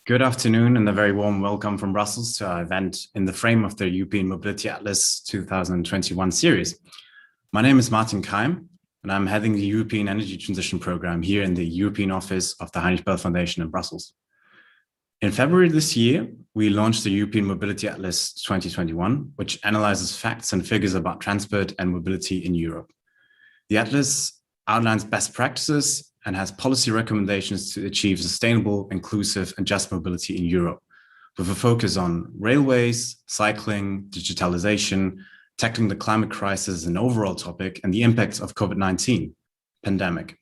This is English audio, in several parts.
Good afternoon and a very warm welcome from Brussels to our event in the frame of the European Mobility Atlas 2021 series. My name is Martin Keim, and I'm heading the European Energy Transition Program here in the European office of the Heinrich-Böll Foundation in Brussels. In February this year, we launched the European Mobility Atlas 2021, which analyzes facts and figures about transport and mobility in Europe. The Atlas outlines best practices and has policy recommendations to achieve sustainable, inclusive, and just mobility in Europe, with a focus on railways, cycling, digitalization, tackling the climate crisis, an overall topic, and the impacts of COVID-19 pandemic.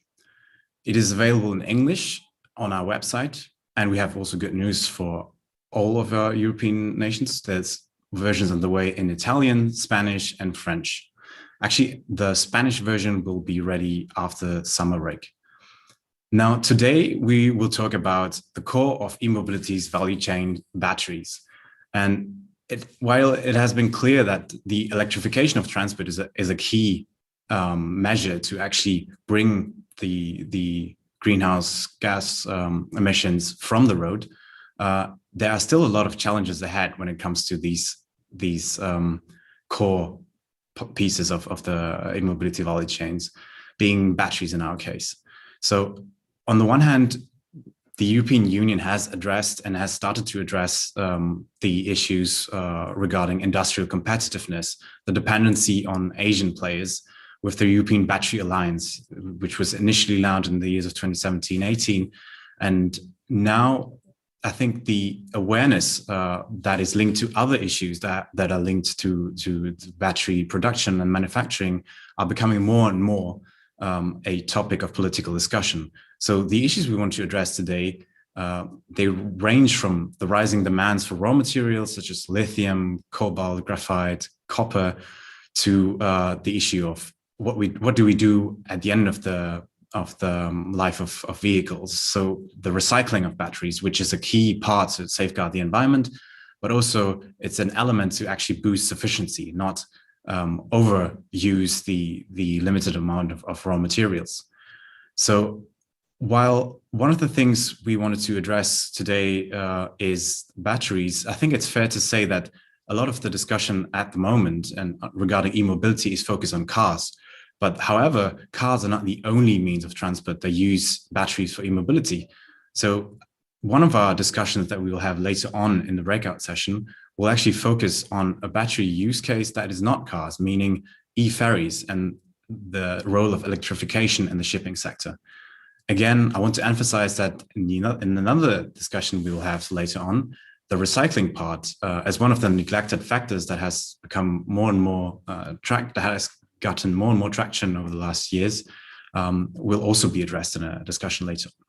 It is available in English on our website, and we have also good news for all of our European nations. There's versions on the way in Italian, Spanish, and French. Actually, the Spanish version will be ready after summer break. Now, today we will talk about the core of e-mobility's value chain, batteries. And while it has been clear that the electrification of transport is a key measure to actually bring the greenhouse gas emissions from the road, there are still a lot of challenges ahead when it comes to these core pieces of the e-mobility value chains, being batteries in our case. So on the one hand, the European Union has addressed and has started to address the issues regarding industrial competitiveness, the dependency on Asian players with the European Battery Alliance, which was initially launched in the years of 2017-18. And now I think the awareness that is linked to other issues that are linked to battery production and manufacturing are becoming more and more a topic of political discussion. So the issues we want to address today, they range from the rising demands for raw materials such as lithium, cobalt, graphite, copper, to the issue of what do we do at the end of the life of vehicles. So the recycling of batteries, which is a key part to safeguard the environment, but also it's an element to actually boost sufficiency, not overuse the limited amount of raw materials. So while one of the things we wanted to address today is batteries, I think it's fair to say that a lot of the discussion at the moment and regarding e-mobility is focused on cars. But however, cars are not the only means of transport that use batteries for e-mobility. So one of our discussions that we will have later on in the breakout session will actually focus on a battery use case that is not cars, meaning e-ferries and the role of electrification in the shipping sector. Again, I want to emphasize that in another discussion we will have later on, the recycling part as one of the neglected factors that has become more and more that has gotten more and more traction over the last years, will also be addressed in a discussion later on.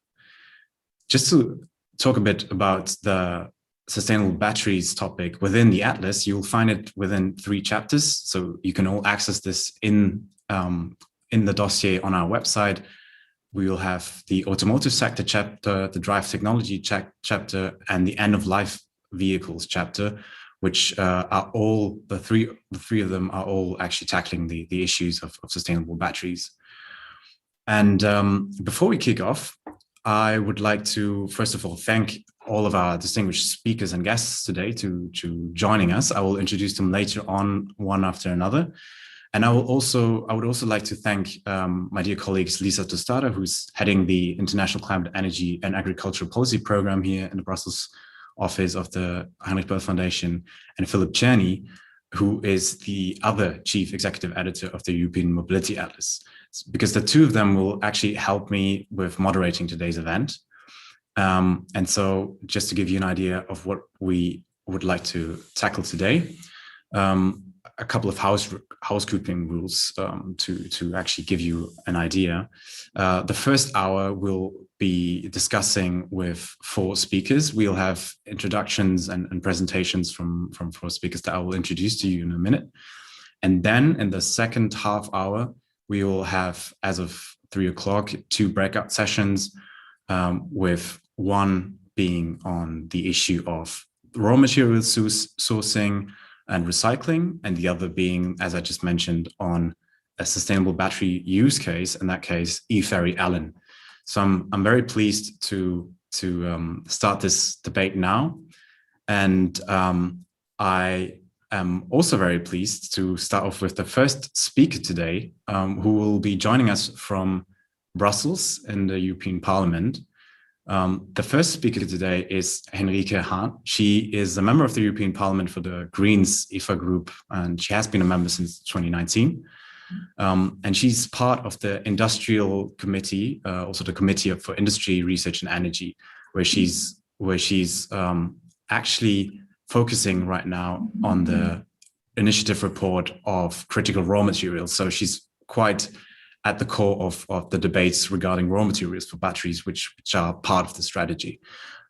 Just to talk a bit about the sustainable batteries topic within the Atlas, you'll find it within 3 chapters. So you can all access this in the dossier on our website. We will have the automotive sector chapter, the drive technology chapter, and the end of life vehicles chapter, which are all the three of them are all actually tackling the issues of sustainable batteries. And before we kick off, I would like to first of all thank all of our distinguished speakers and guests today to joining us. I will introduce them later on, one after another. And I would also like to thank my dear colleagues Lisa Tostada, who's heading the International Climate, Energy and Agricultural Policy Program here in the Brussels office of the Heinrich-Böll Foundation, and Philip Czerny, who is the other chief executive editor of the European Mobility Atlas, because the two of them will actually help me with moderating today's event. And so just to give you an idea of what we would like to tackle today, a couple of housekeeping rules to actually give you an idea. The first hour will be discussing with 4 speakers. We'll have introductions and presentations from 4 speakers that I will introduce to you in a minute. And then in the second half hour, we will have, as of 3 o'clock, 2 breakout sessions, with one being on the issue of raw material sourcing and recycling, and the other being, as I just mentioned, on a sustainable battery use case, in that case, e-ferry Allen. So I'm very pleased to start this debate now. And I am also very pleased to start off with the first speaker today, who will be joining us from Brussels in the European Parliament. The first speaker today is Henrique Han. She is a member of the European Parliament for the Greens EFA group, and she has been a member since 2019. And she's part of the Industrial Committee, also the Committee for Industry, Research and Energy, where she's actually focusing right now on the initiative report of critical raw materials. So she's quite at the core of the debates regarding raw materials for batteries, which are part of the strategy.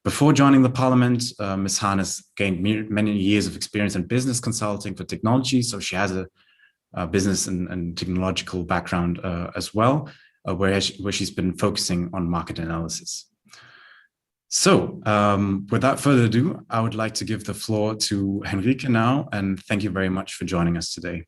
Before joining the Parliament, Ms. Han has gained many years of experience in business consulting for technology. So she has a business and technological background as well, where she's been focusing on market analysis. So without further ado, I would like to give the floor to Henrique now, and thank you very much for joining us today.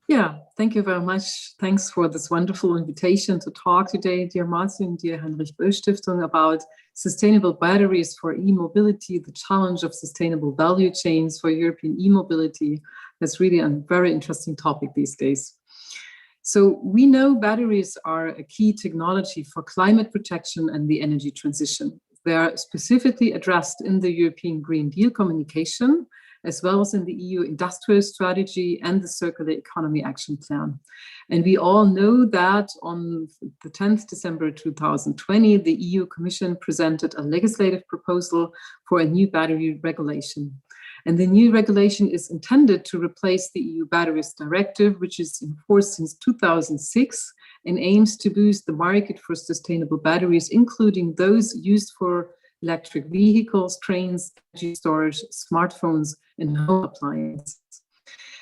Yeah, thank you very much. Thanks for this wonderful invitation to talk today, dear Martin, dear Heinrich-Böll-Stiftung, about sustainable batteries for e-mobility, the challenge of sustainable value chains for European e-mobility. That's really a very interesting topic these days. So we know batteries are a key technology for climate protection and the energy transition. They are specifically addressed in the European Green Deal communication, as well as in the EU Industrial Strategy and the Circular Economy Action Plan. And we all know that on the 10th December 2020, the EU Commission presented a legislative proposal for a new battery regulation. And the new regulation is intended to replace the EU Batteries Directive, which is in force since 2006 and aims to boost the market for sustainable batteries, including those used for electric vehicles, trains, energy storage, smartphones, and home appliances.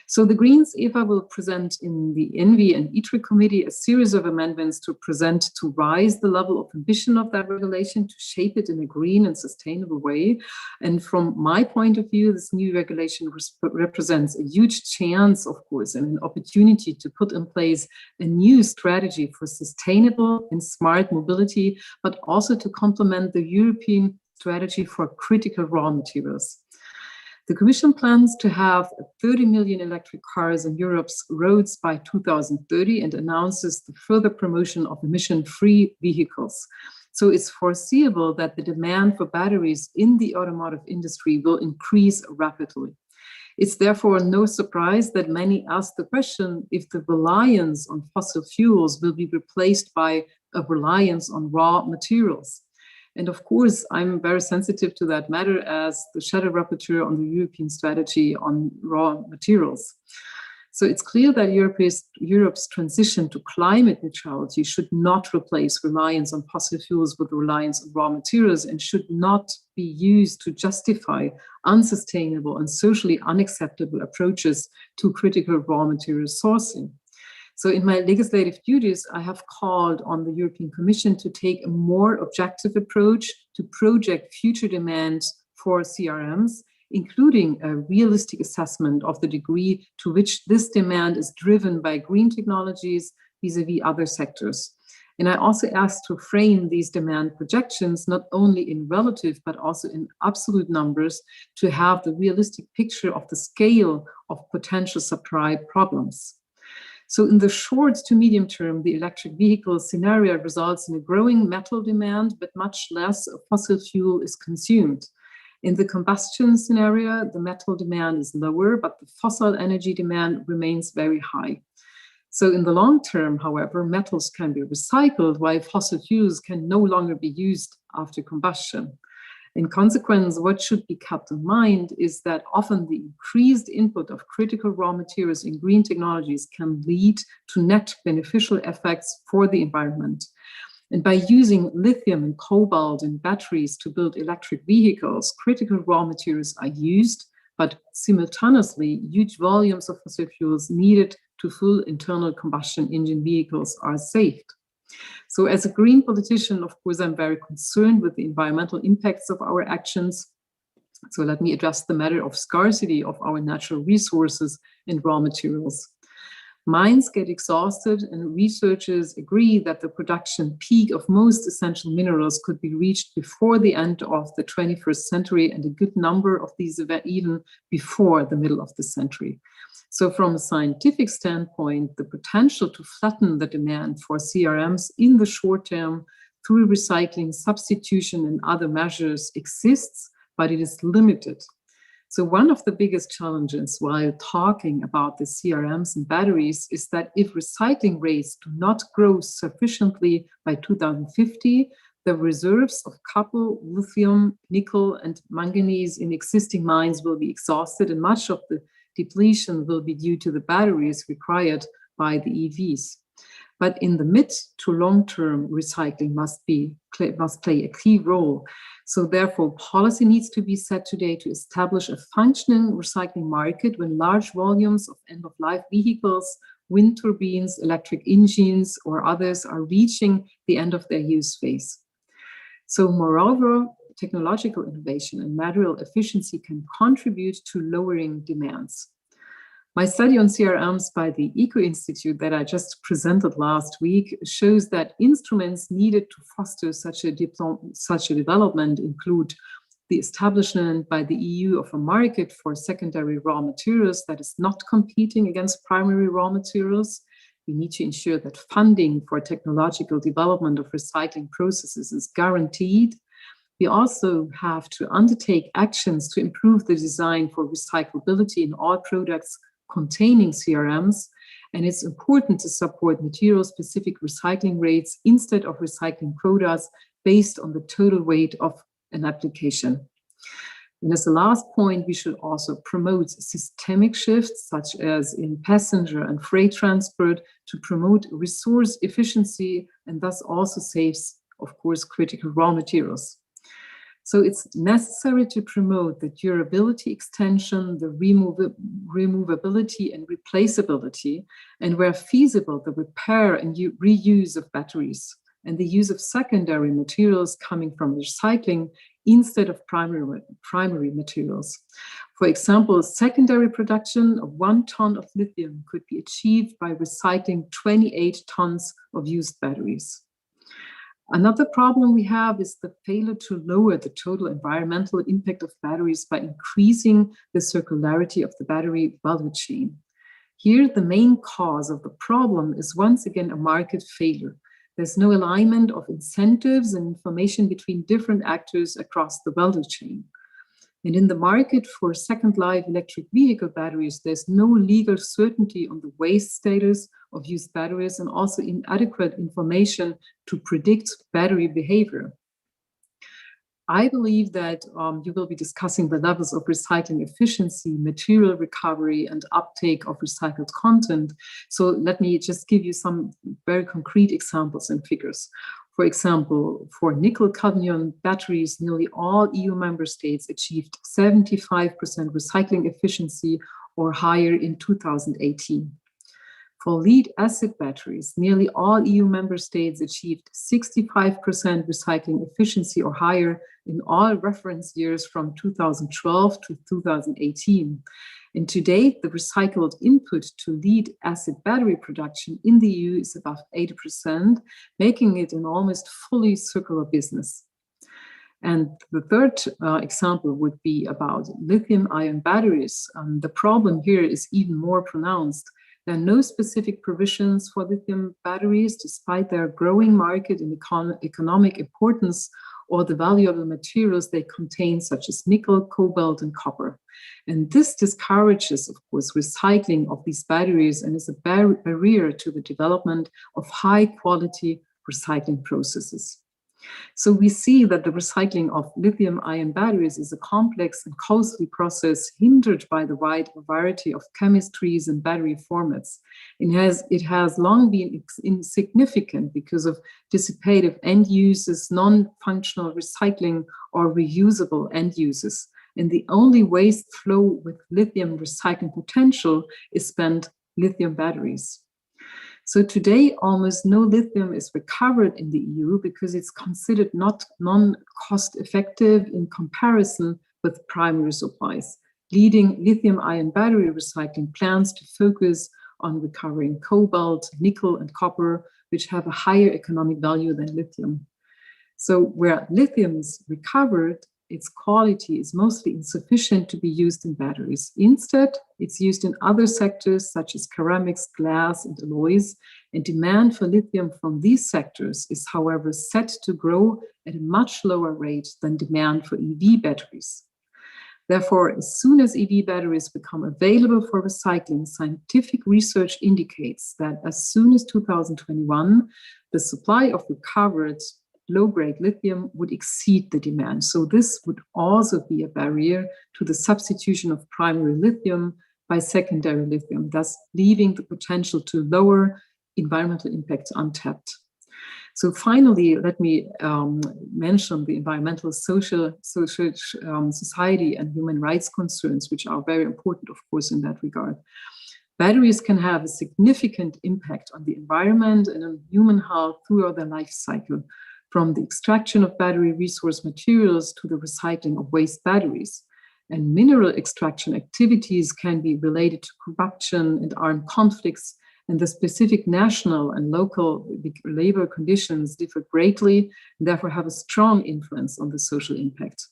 So the Greens EFA will present in the ENVI and ITRE committee a series of amendments to present to rise the level of ambition of that regulation, to shape it in a green and sustainable way. And from my point of view, this new regulation represents a huge chance, of course, and an opportunity to put in place a new strategy for sustainable and smart mobility, but also to complement the European strategy for critical raw materials. The Commission plans to have 30 million electric cars on Europe's roads by 2030 and announces the further promotion of emission-free vehicles. So it's foreseeable that the demand for batteries in the automotive industry will increase rapidly. It's therefore no surprise that many ask the question if the reliance on fossil fuels will be replaced by a reliance on raw materials. And of course, I'm very sensitive to that matter as the shadow rapporteur on the European strategy on raw materials. So it's clear that Europe's transition to climate neutrality should not replace reliance on fossil fuels with reliance on raw materials and should not be used to justify unsustainable and socially unacceptable approaches to critical raw material sourcing. So in my legislative duties, I have called on the European Commission to take a more objective approach to project future demands for CRMs, including a realistic assessment of the degree to which this demand is driven by green technologies vis-à-vis other sectors. And I also asked to frame these demand projections not only in relative, but also in absolute numbers to have the realistic picture of the scale of potential supply problems. So in the short to medium term, the electric vehicle scenario results in a growing metal demand, but much less fossil fuel is consumed. In the combustion scenario, the metal demand is lower, but the fossil energy demand remains very high. So in the long term, however, metals can be recycled while fossil fuels can no longer be used after combustion. In consequence, what should be kept in mind is that often the increased input of critical raw materials in green technologies can lead to net beneficial effects for the environment. And by using lithium and cobalt in batteries to build electric vehicles, critical raw materials are used, but simultaneously, huge volumes of fossil fuels needed to fuel internal combustion engine vehicles are saved. So as a green politician, of course, I'm very concerned with the environmental impacts of our actions. So let me address the matter of scarcity of our natural resources and raw materials. Mines get exhausted, and researchers agree that the production peak of most essential minerals could be reached before the end of the 21st century, and a good number of these even before the middle of the century. So from a scientific standpoint, the potential to flatten the demand for CRMs in the short term through recycling, substitution, and other measures exists, but it is limited. So one of the biggest challenges while talking about the CRMs and batteries is that if recycling rates do not grow sufficiently by 2050, the reserves of copper, lithium, nickel, and manganese in existing mines will be exhausted, and much of the depletion will be due to the batteries required by the EVs. But in the mid to long term, recycling must play a key role. So therefore, policy needs to be set today to establish a functioning recycling market when large volumes of end-of-life vehicles, wind turbines, electric engines, or others are reaching the end of their use phase. So moreover, technological innovation and material efficiency can contribute to lowering demands. My study on CRMs by the Eco Institute that I just presented last week shows that instruments needed to foster such a development include the establishment by the EU of a market for secondary raw materials that is not competing against primary raw materials. We need to ensure that funding for technological development of recycling processes is guaranteed. We also have to undertake actions to improve the design for recyclability in all products containing CRMs, and it's important to support material-specific recycling rates instead of recycling quotas based on the total weight of an application. And as the last point, we should also promote systemic shifts, such as in passenger and freight transport, to promote resource efficiency and thus also saves, of course, critical raw materials. So it's necessary to promote the durability extension, the removability and replaceability, and where feasible, the repair and reuse of batteries, and the use of secondary materials coming from recycling instead of primary materials. For example, secondary production of 1 ton of lithium could be achieved by recycling 28 tons of used batteries. Another problem we have is the failure to lower the total environmental impact of batteries by increasing the circularity of the battery value chain. Here, the main cause of the problem is once again a market failure. There's no alignment of incentives and information between different actors across the value chain. And in the market for second life electric vehicle batteries, there's no legal certainty on the waste status of used batteries and also inadequate information to predict battery behavior. I believe that you will be discussing the levels of recycling efficiency, material recovery, and uptake of recycled content. So let me just give you some very concrete examples and figures. For example, for nickel-cadmium batteries, nearly all EU member states achieved 75% recycling efficiency or higher in 2018. For lead-acid batteries, nearly all EU member states achieved 65% recycling efficiency or higher in all reference years from 2012 to 2018. And to date, the recycled input to lead-acid battery production in the EU is above 80%, making it an almost fully circular business. And the third example would be about lithium-ion batteries. The problem here is even more pronounced. There are no specific provisions for lithium batteries, despite their growing market and economic importance or the value of the materials they contain, such as nickel, cobalt, and copper. And this discourages, of course, recycling of these batteries and is a barrier to the development of high-quality recycling processes. So we see that the recycling of lithium-ion batteries is a complex and costly process hindered by the wide variety of chemistries and battery formats. It has long been insignificant because of dissipative end uses, non-functional recycling, or reusable end uses. And the only waste flow with lithium recycling potential is spent lithium batteries. So today, almost no lithium is recovered in the EU because it's considered not non-cost effective in comparison with primary supplies, leading lithium-ion battery recycling plants to focus on recovering cobalt, nickel, and copper, which have a higher economic value than lithium. So where lithium is recovered, its quality is mostly insufficient to be used in batteries. Instead, it's used in other sectors such as ceramics, glass, and alloys, and demand for lithium from these sectors is, however, set to grow at a much lower rate than demand for EV batteries. Therefore, as soon as EV batteries become available for recycling, scientific research indicates that as soon as 2021, the supply of recovered low-grade lithium would exceed the demand. So this would also be a barrier to the substitution of primary lithium by secondary lithium, thus leaving the potential to lower environmental impacts untapped. So finally, let me mention the environmental, social, society and human rights concerns, which are very important, of course, in that regard. Batteries can have a significant impact on the environment and on human health throughout their life cycle, from the extraction of battery resource materials to the recycling of waste batteries. And mineral extraction activities can be related to corruption and armed conflicts, and the specific national and local labor conditions differ greatly and therefore have a strong influence on the social impact.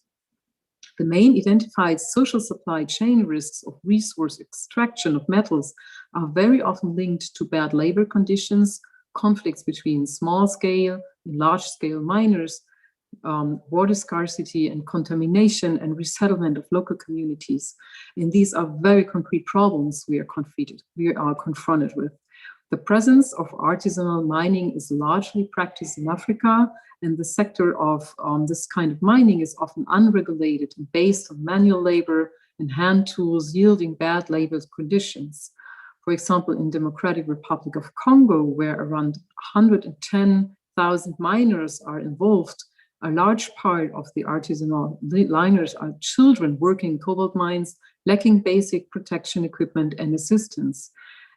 The main identified social supply chain risks of resource extraction of metals are very often linked to bad labor conditions, conflicts between small-scale and large-scale miners, water scarcity and contamination and resettlement of local communities. And these are very concrete problems we are confronted with. The presence of artisanal mining is largely practiced in Africa, and the sector of this kind of mining is often unregulated and based on manual labor and hand tools yielding bad labor conditions. For example, in Democratic Republic of Congo, where around 110,000 miners are involved, a large part of the artisanal miners are children working in cobalt mines, lacking basic protection equipment and assistance.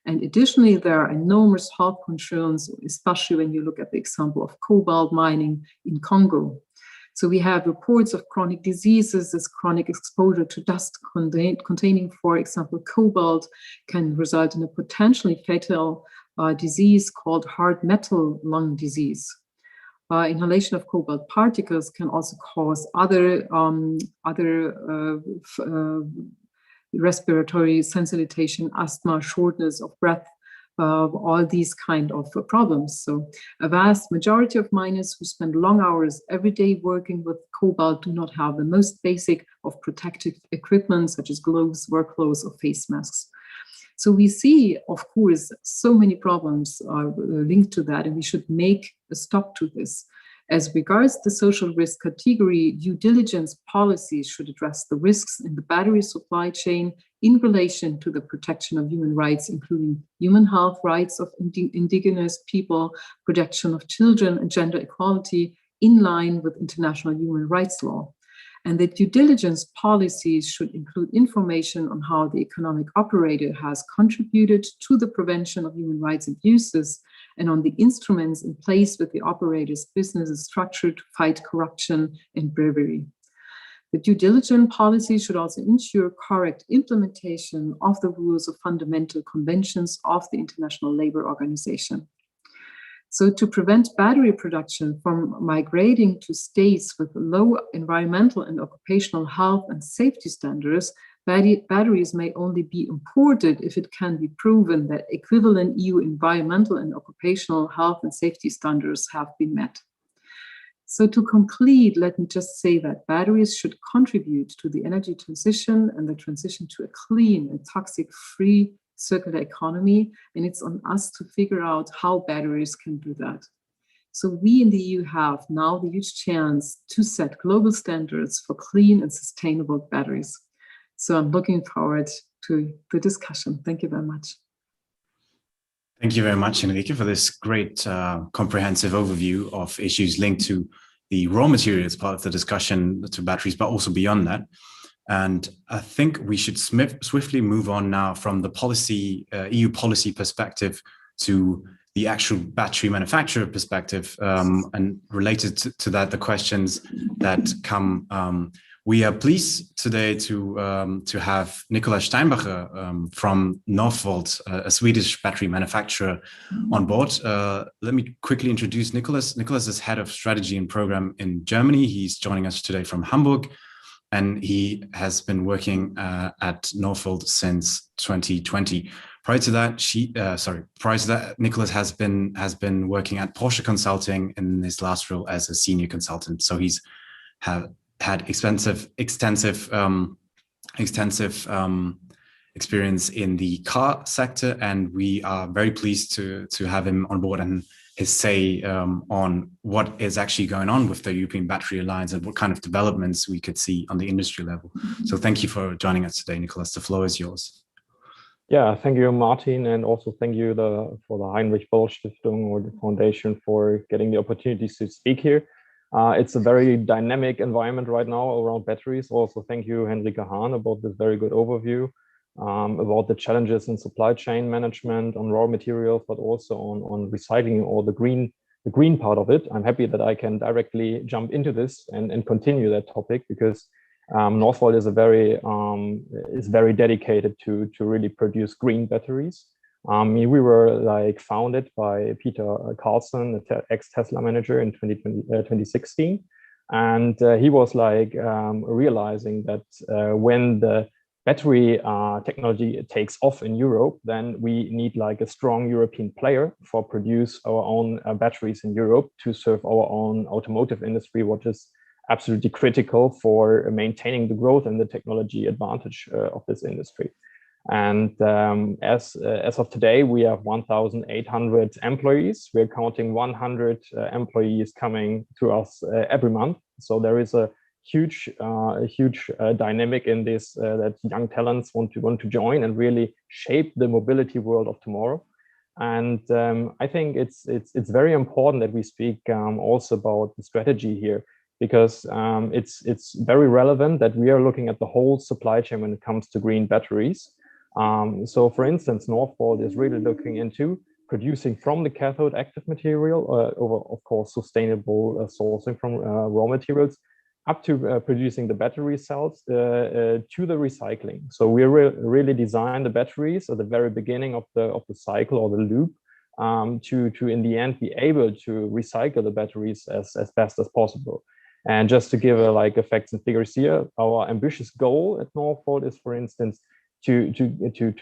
And additionally, there are enormous health concerns, especially when you look at the example of cobalt mining in Congo. So we have reports of chronic diseases as chronic exposure to dust containing, for example, cobalt can result in a potentially fatal disease called hard metal lung disease. Inhalation of cobalt particles can also cause other respiratory sensitization, asthma, shortness of breath, all these kind of problems. So a vast majority of miners who spend long hours every day working with cobalt do not have the most basic of protective equipment, such as gloves, work clothes, or face masks. So we see, of course, so many problems are linked to that, and we should make a stop to this. As regards the social risk category, due diligence policies should address the risks in the battery supply chain in relation to the protection of human rights, including human health rights of indigenous people, protection of children, and gender equality in line with international human rights law. And the due diligence policies should include information on how the economic operator has contributed to the prevention of human rights abuses and on the instruments in place with the operator's business is structured to fight corruption and bribery. The due diligence policy should also ensure correct implementation of the rules of fundamental conventions of the International Labour Organization. So to prevent battery production from migrating to states with low environmental and occupational health and safety standards, batteries may only be imported if it can be proven that equivalent EU environmental and occupational health and safety standards have been met. So to conclude, let me just say that batteries should contribute to the energy transition and the transition to a clean and toxic-free circular economy, and it's on us to figure out how batteries can do that. So we in the EU have now the huge chance to set global standards for clean and sustainable batteries. So I'm looking forward to the discussion. Thank you very much. Thank you very much, Henrique, for this great comprehensive overview of issues linked to the raw materials part of the discussion to batteries, but also beyond that. And I think we should swiftly move on now from the policy, EU policy perspective to the actual battery manufacturer perspective, and related to that, the questions that come. We are pleased today to have Nicholas Steinbacher from Northvolt, a Swedish battery manufacturer, on board. Let me quickly introduce Nicholas. Nicholas is head of strategy and program in Germany. He's joining us today from Hamburg, and he has been working at Northvolt since 2020. Prior to that, Nicholas has been working at Porsche Consulting in his last role as a senior consultant. So he's had extensive experience in the car sector, and we are very pleased to have him on board and his say on what is actually going on with the European Battery Alliance and what kind of developments we could see on the industry level. So thank you for joining us today, Nicholas. The floor is yours. Yeah, thank you, Martin, and also thank you for the Heinrich-Böll-Stiftung or the foundation for getting the opportunity to speak here. It's a very dynamic environment right now around batteries. Also, thank you, Henrique Han, about this very good overview about the challenges in supply chain management on raw materials, but also on recycling or the green part of it. I'm happy that I can directly jump into this and continue that topic, because Northvolt is very dedicated to really produce green batteries. We were founded by Peter Carlson, an ex-Tesla manager, in 2016. And he was realizing that when the battery technology takes off in Europe, then we need a strong European player for produce our own batteries in Europe to serve our own automotive industry, which is absolutely critical for maintaining the growth and the technology advantage of this industry. And as of today, we have 1,800 employees. We're counting 100 employees coming to us every month. So there is a huge dynamic in this that young talents want to join and really shape the mobility world of tomorrow. And I think it's very important that we speak also about the strategy here, because it's very relevant that we are looking at the whole supply chain when it comes to green batteries. So for instance, Northvolt is really looking into producing from the cathode active material, over, of course, sustainable sourcing from raw materials, up to producing the battery cells to the recycling. So we really design the batteries at the very beginning of the cycle or the loop to in the end be able to recycle the batteries as best as possible. And just to give facts and figures here, our ambitious goal at Northvolt is, for instance, to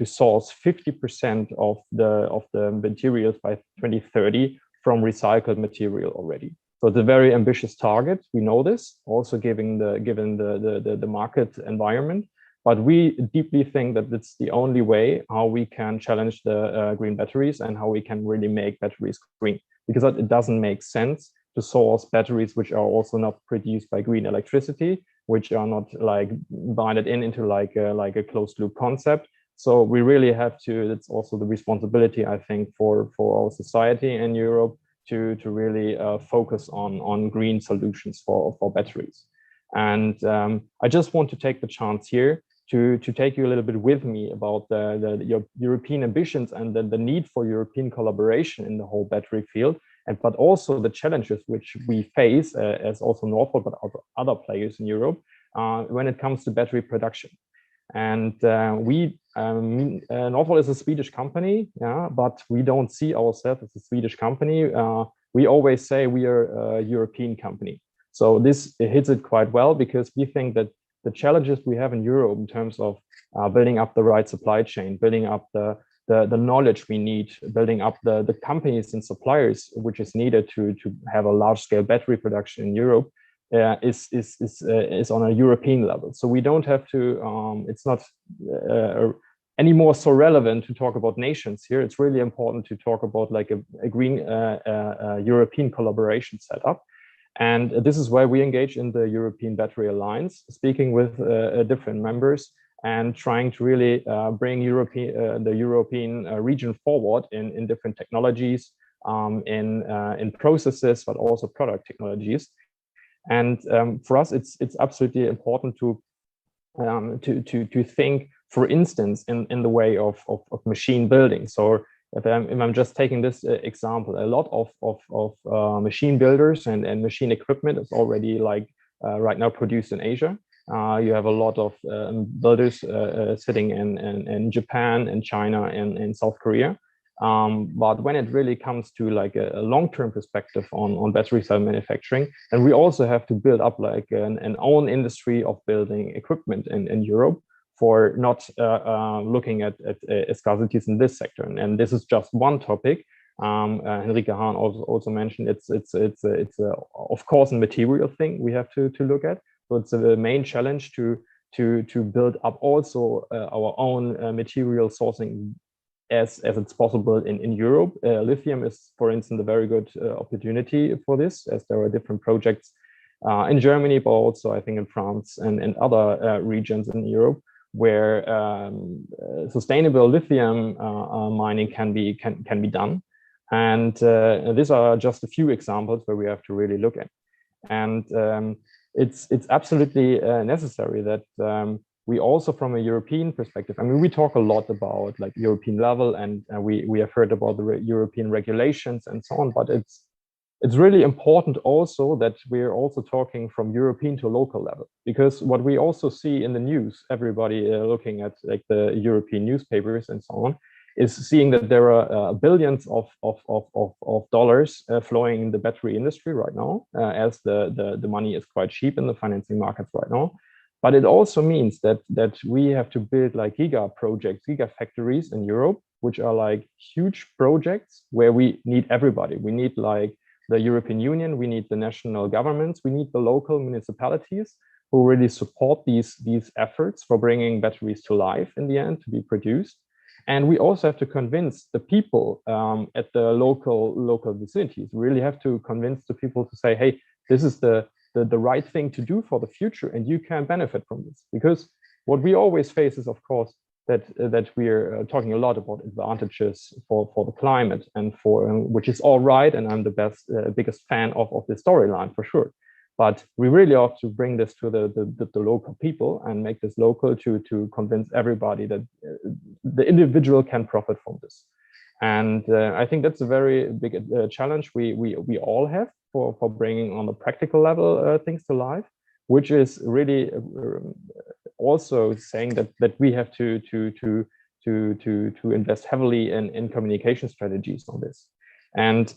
source 50% of the materials by 2030 from recycled material already. So it's a very ambitious target. We know this, also given the market environment. But we deeply think that it's the only way how we can challenge the green batteries and how we can really make batteries green, because it doesn't make sense to source batteries which are also not produced by green electricity, which are not binded into a closed loop concept. So we really have to, it's also the responsibility, I think, for our society in Europe to really focus on green solutions for batteries. And I just want to take the chance here to take you a little bit with me about the European ambitions and the need for European collaboration in the whole battery field, but also the challenges which we face as also Northvolt, but also other players in Europe when it comes to battery production. And Northvolt is a Swedish company, yeah, but we don't see ourselves as a Swedish company. We always say we are a European company. So this hits it quite well, because we think that the challenges we have in Europe in terms of building up the right supply chain, building up the knowledge we need, building up the companies and suppliers which is needed to have a large scale battery production in Europe is on a European level. So we don't have to, it's not anymore so relevant to talk about nations here. It's really important to talk about a green European collaboration setup. And this is why we engage in the European Battery Alliance, speaking with different members and trying to really bring the European region forward in different technologies, in processes, but also product technologies. And for us, it's absolutely important to think, for instance, in the way of machine building. So if I'm just taking this example, a lot of machine builders and machine equipment is already like right now produced in Asia. You have a lot of builders sitting in Japan and China and in South Korea. But when it really comes to like a long-term perspective on battery cell manufacturing, and we also have to build up like an own industry of building equipment in Europe for not looking at scarcities in this sector. And this is just one topic. Henrique Han also mentioned it's of course a material thing we have to look at. So it's a main challenge to build up also our own material sourcing as it's possible in Europe. Lithium is, for instance, a very good opportunity for this, as there are different projects in Germany, but also I think in France and other regions in Europe, where sustainable lithium mining can be done. And these are just a few examples where we have to really look at. And it's absolutely necessary that we also, from a European perspective, I mean, we talk a lot about like European level, and we have heard about the European regulations and so on, but it's really important also that we're also talking from European to local level, because what we also see in the news, everybody looking at like the European newspapers and so on, is seeing that there are billions of dollars flowing in the battery industry right now, as the money is quite cheap in the financing markets right now. But it also means that we have to build like giga projects, giga factories in Europe, which are like huge projects where we need everybody. We need like the European Union, we need the national governments, we need the local municipalities who really support these efforts for bringing batteries to life in the end to be produced. And we also have to convince the people at the local vicinities. We really have to convince the people to say, hey, this is the right thing to do for the future, and you can benefit from this. Because what we always face is, of course, that we're talking a lot about advantages for the climate and for which is all right, and I'm the biggest fan of this storyline for sure. But we really have to bring this to the local people and make this local to convince everybody that the individual can profit from this. And I think that's a very big challenge we all have for bringing on the practical level things to life, which is really also saying that we have to invest heavily in communication strategies on this. And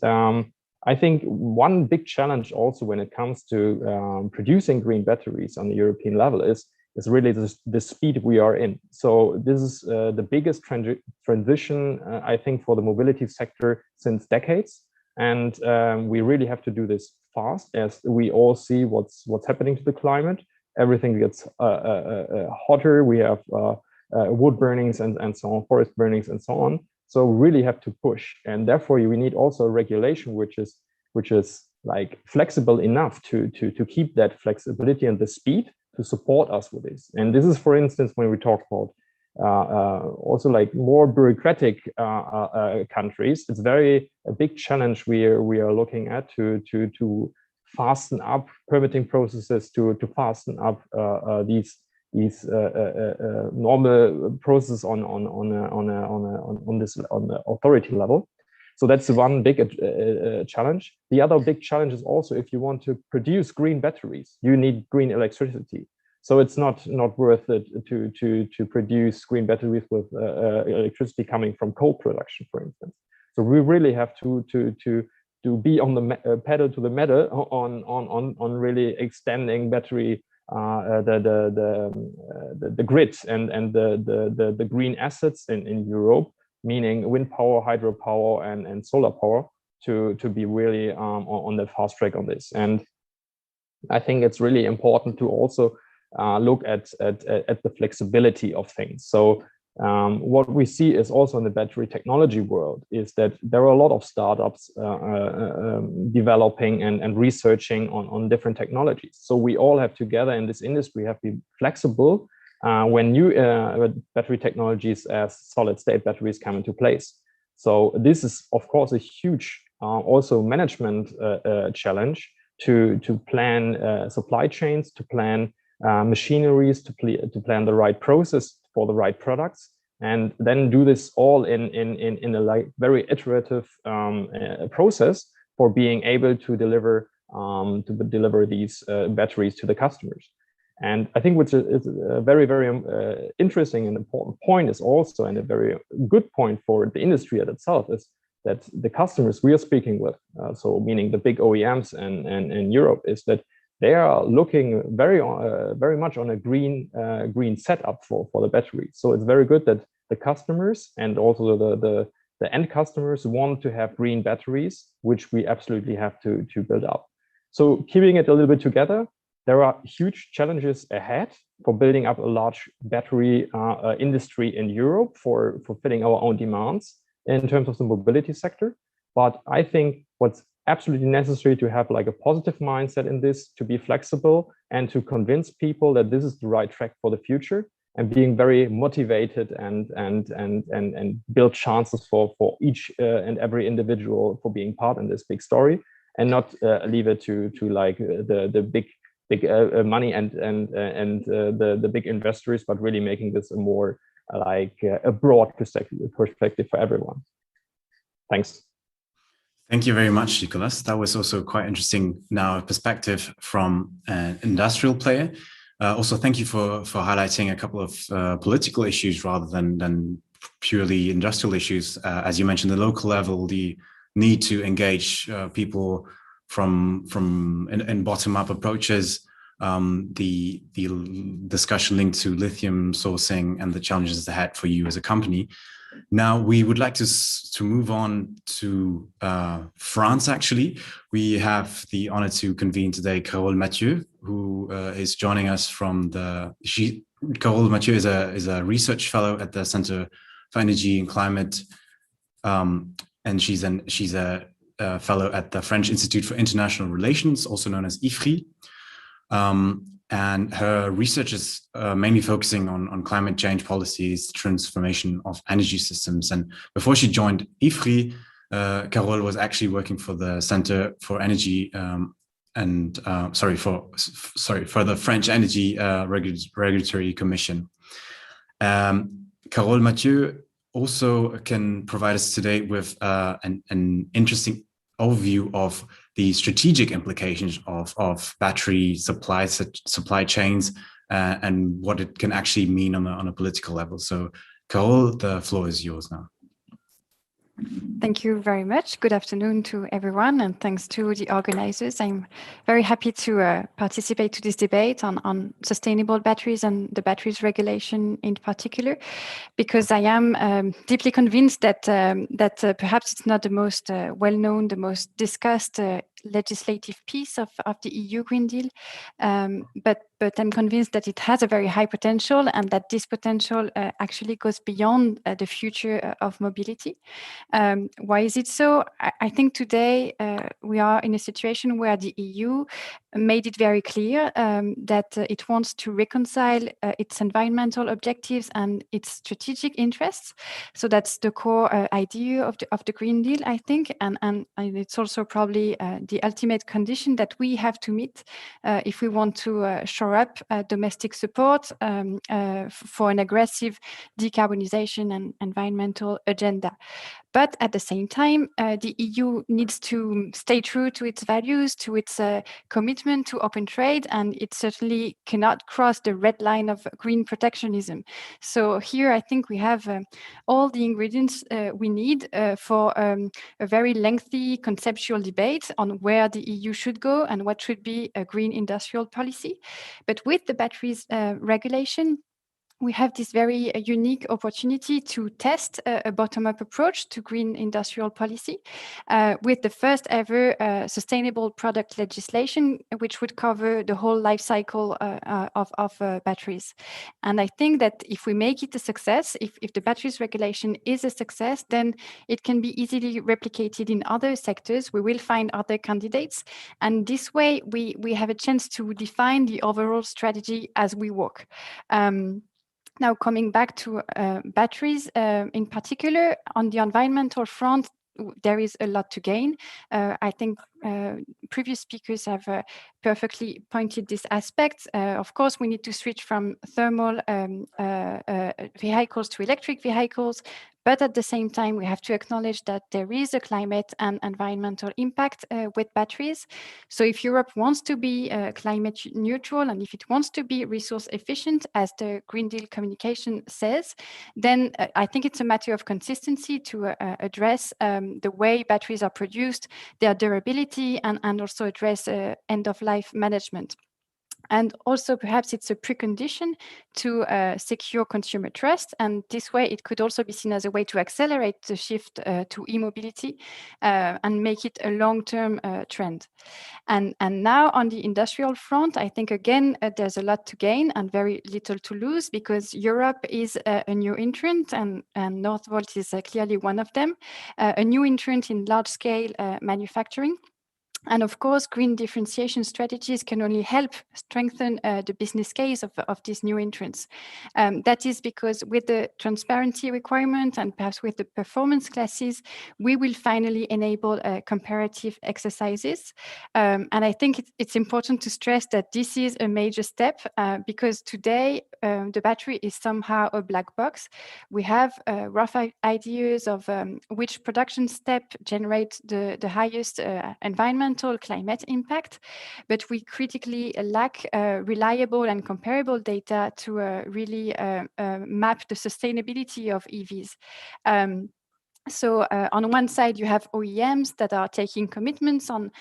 I think one big challenge also when it comes to producing green batteries on the European level is really the speed we are in. So this is the biggest transition, I think, for the mobility sector since decades. And we really have to do this fast, as we all see what's happening to the climate. Everything gets hotter. We have wood burnings and so on, forest burnings and so on. So we really have to push, and therefore we need also a regulation which is like flexible enough to keep that flexibility and the speed to support us with this. And this is, for instance, when we talk about also like more bureaucratic countries, it's a big challenge we are looking at to fasten up permitting processes, to fasten up these normal processes on the authority level. So that's one big challenge. The other big challenge is also, if you want to produce green batteries, you need green electricity. So it's not worth it to produce green batteries with electricity coming from coal production, for instance. So we really have to be on the pedal to the metal on really extending battery the grid and the green assets in Europe, meaning wind power, hydropower, and solar power, to be really on the fast track on this. And I think it's really important to also look at the flexibility of things. So what we see is also in the battery technology world is that there are a lot of startups developing and researching on different technologies. So we all have together in this industry have to be flexible when new battery technologies as solid state batteries come into place. So this is, of course, a huge also management challenge to plan supply chains, to plan machineries, to plan the right process for the right products, and then do this all in a like very iterative process for being able to deliver these batteries to the customers. And I think which is a very, very interesting and important point is also, and a very good point for the industry at itself, is that the customers we are speaking with, so meaning the big OEMs in Europe, is that they are looking very much on a green setup for the battery. So it's very good that the customers and also the end customers want to have green batteries, which we absolutely have to build up. So keeping it a little bit together, there are huge challenges ahead for building up a large battery industry in Europe for filling our own demands in terms of the mobility sector. But I think what's absolutely necessary to have like a positive mindset in this, to be flexible and to convince people that this is the right track for the future, and being very motivated and build chances for each and every individual for being part in this big story, and not leave it to like the big money and the big investors, but really making this a more like a broad perspective for everyone. Thanks. Thank you very much, Nicolas. That was also quite interesting now, a perspective from an industrial player. Also, thank you for highlighting a couple of political issues rather than purely industrial issues. As you mentioned, the local level, the need to engage people in bottom-up approaches, the discussion linked to lithium sourcing and the challenges ahead for you as a company. Now, we would like to move on to France, actually. We have the honor to convene today Carole Mathieu, who is joining us from Carole Mathieu is a research fellow at the Center for Energy and Climate, and she's a fellow at the French Institute for International Relations, also known as e-ferries. And her research is mainly focusing on climate change policies, transformation of energy systems. And before she joined e-ferries, Carole was actually working for the Center for Energy for the French Energy Regulatory Commission. Carole Mathieu also can provide us today with an interesting overview of the strategic implications of battery supply chains and what it can actually mean on a political level. So, Carole, the floor is yours now. Thank you very much. Good afternoon to everyone, and thanks to the organizers. I'm very happy to participate to this debate on sustainable batteries and the batteries regulation in particular, because I am deeply convinced that perhaps it's not the most well-known, the most discussed legislative piece of the EU Green Deal, but I'm convinced that it has a very high potential, and that this potential actually goes beyond the future of mobility. Why is it so? I think today we are in a situation where the EU made it very clear that it wants to reconcile its environmental objectives and its strategic interests. So that's the core idea of the Green Deal, I think, and it's also probably the ultimate condition that we have to meet if we want to shore up domestic support for an aggressive decarbonization and environmental agenda. But at the same time, the EU needs to stay true to its values, to its commitment to open trade, and it certainly cannot cross the red line of green protectionism. So here, I think we have all the ingredients we need for a very lengthy conceptual debate on where the EU should go and what should be a green industrial policy. But with the batteries regulation, we have this very unique opportunity to test a bottom-up approach to green industrial policy with the first ever sustainable product legislation, which would cover the whole life cycle of batteries. And I think that if we make it a success, if the batteries regulation is a success, then it can be easily replicated in other sectors. We will find other candidates. And this way, we have a chance to define the overall strategy as we work. Now, coming back to batteries in particular, on the environmental front, there is a lot to gain. I think previous speakers have perfectly pointed this aspect. Of course, we need to switch from thermal vehicles to electric vehicles, but at the same time, we have to acknowledge that there is a climate and environmental impact with batteries. So if Europe wants to be climate neutral and if it wants to be resource efficient, as the Green Deal communication says, then I think it's a matter of consistency to address the way batteries are produced, their durability, and also address end-of-life management. And also, perhaps it's a precondition to secure consumer trust. And this way, it could also be seen as a way to accelerate the shift to e-mobility and make it a long-term trend. And now on the industrial front, I think, again, there's a lot to gain and very little to lose, because Europe is a new entrant, and Northvolt is clearly one of them, a new entrant in large-scale manufacturing. And of course, green differentiation strategies can only help strengthen the business case of these new entrants. That is because with the transparency requirement and perhaps with the performance classes, we will finally enable comparative exercises. And I think it's important to stress that this is a major step because today the battery is somehow a black box. We have rough ideas of which production step generates the highest environmental climate impact, but we critically lack reliable and comparable data to really map the sustainability of EVs. So on one side, you have OEMs that are taking commitments on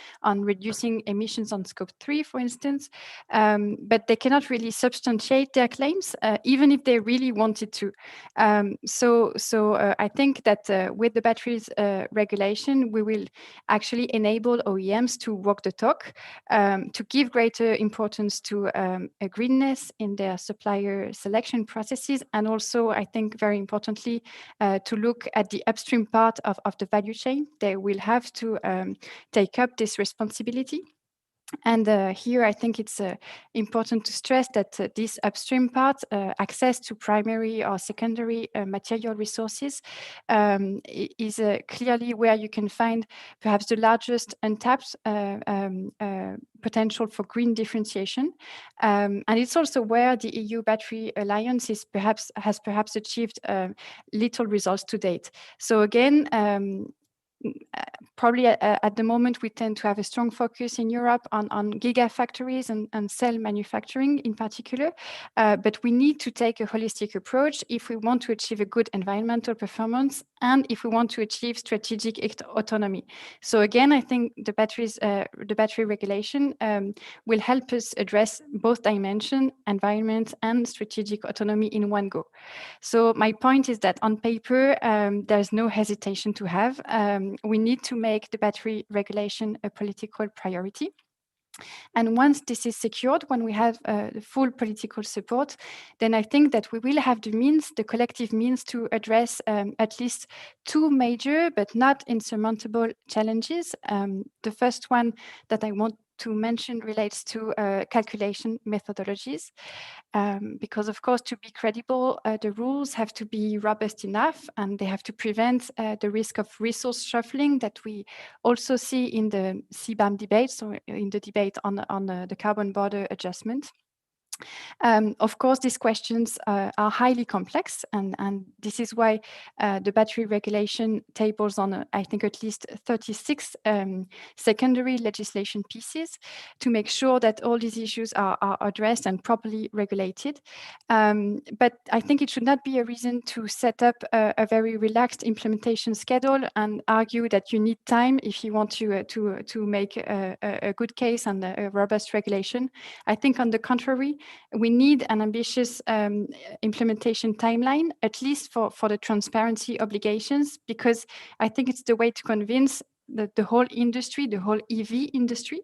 reducing emissions on scope 3, for instance, but they cannot really substantiate their claims, even if they really wanted to. So I think that with the batteries regulation, we will actually enable OEMs to walk the talk, to give greater importance to greenness in their supplier selection processes, and also, I think, very importantly, to look at the upstream part of the value chain. They will have to take up this responsibility. And here, I think it's important to stress that this upstream part, access to primary or secondary material resources, is clearly where you can find perhaps the largest untapped potential for green differentiation. And it's also where the EU Battery Alliance has perhaps achieved little results to date. So again, probably at the moment, we tend to have a strong focus in Europe on gigafactories and cell manufacturing in particular. But we need to take a holistic approach if we want to achieve a good environmental performance and if we want to achieve strategic autonomy. So again, I think the battery regulation will help us address both dimensions, environment and strategic autonomy in one go. So my point is that on paper, there's no hesitation to have. We need to make the battery regulation a political priority. And once this is secured, when we have the full political support, then I think that we will have the means, the collective means, to address at least two major but not insurmountable challenges. The first one that I want to mention relates to calculation methodologies, because of course, to be credible, the rules have to be robust enough and they have to prevent the risk of resource shuffling that we also see in the CBAM debate, so in the debate on the carbon border adjustment. Of course, these questions are highly complex, and this is why the battery regulation tables on, I think, at least 36 secondary legislation pieces to make sure that all these issues are addressed and properly regulated. But I think it should not be a reason to set up a very relaxed implementation schedule and argue that you need time if you want to make a good case and a robust regulation. I think, on the contrary, we need an ambitious implementation timeline, at least for the transparency obligations, because I think it's the way to convince the whole industry, the whole EV industry,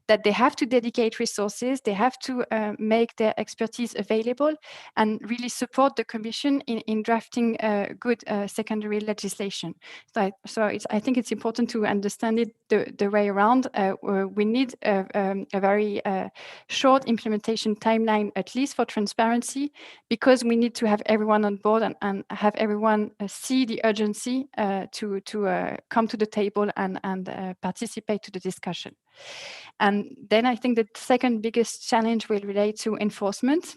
that they have to dedicate resources, they have to make their expertise available, and really support the Commission in drafting good secondary legislation. I think it's important to understand it the way around. We need a very short implementation timeline, at least for transparency, because we need to have everyone on board and have everyone see the urgency to come to the table and participate to the discussion. And then I think the second biggest challenge will relate to enforcement.